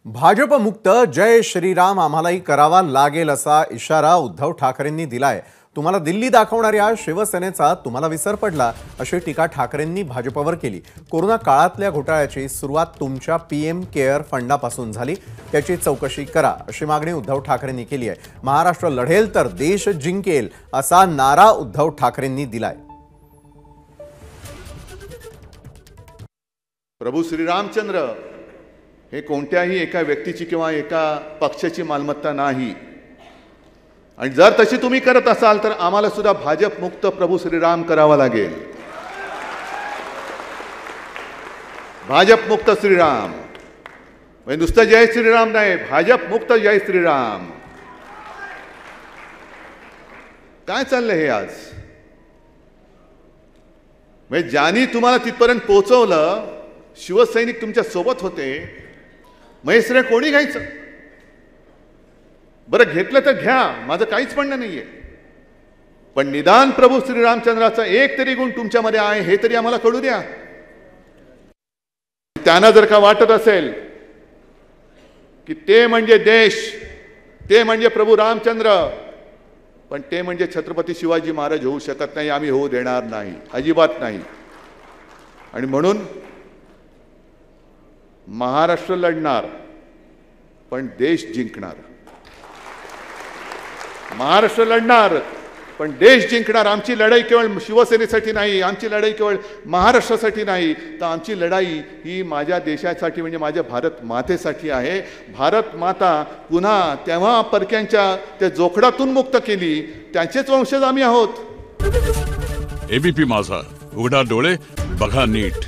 भाजप मुक्त जय श्रीराम आम्हालाही करावा लागेल असा इशारा उद्धव ठाकरेंनी दिलाय। तुम्हाला दिल्ली दाखवणाऱ्या शिवसेनेचा तुम्हाला विसर पडला अशी टीका ठाकरेंनी भाजपवर केली। कोरोना काळातल्या घोटाळ्याची सुरुवात तुमच्या पीएम केअर फंडापासून झाली, त्याची चौकशी करा अशी मागणी उद्धव ठाकरेंनी केली आहे। महाराष्ट्र लढेल तर देश जिंकेल असा नारा उद्धव ठाकरेंनी दिलाय। प्रभू श्रीरामचंद्र हे कोणत्याही एका व्यक्तीची किंवा एका पक्षाची मालमत्ता नाही। आणि जर तशी तुम्ही करत असाल तर आम्हाला सुद्धा भाजप मुक्त प्रभू श्रीराम करावा लागेल। भाजप मुक्त श्रीराम म्हणजे नुसतं जय श्रीराम नाही, भाजप मुक्त जय श्रीराम। काय चाललंय हे आज? म्हणजे ज्यांनी तुम्हाला तिथपर्यंत पोहोचवलं, शिवसैनिक तुमच्या सोबत होते, महेश्वरे कोणी घ्यायचं? बरं घेतलं तर घ्या, माझं काहीच म्हणणं नाहीये, पण निदान प्रभू श्रीरामचंद्राचा एक तरी गुण तुमच्यामध्ये आहे हे तरी आम्हाला कळू द्या। त्यांना जर का वाटत असेल की ते म्हणजे देश, ते म्हणजे प्रभू रामचंद्र, पण ते म्हणजे छत्रपती शिवाजी महाराज होऊ शकत नाही, आम्ही होऊ देणार नाही, अजिबात नाही। आणि म्हणून महाराष्ट्र लढणार पण देश जिंकणार, महाराष्ट्र लढणार पण देश जिंकणार। आमची लढाई केवळ शिवसेनेसाठी नाही, आमची लढाई केवळ महाराष्ट्रासाठी नाही, तर आमची लढाई ही माझ्या देशासाठी म्हणजे माझ्या भारत मातेसाठी आहे। भारत माता पुन्हा तेव्हा परक्यांच्या त्या जोखडातून मुक्त केली, त्यांचेच वंशज आम्ही आहोत। एबीपी माझा, उघडा डोळे बघा नीट।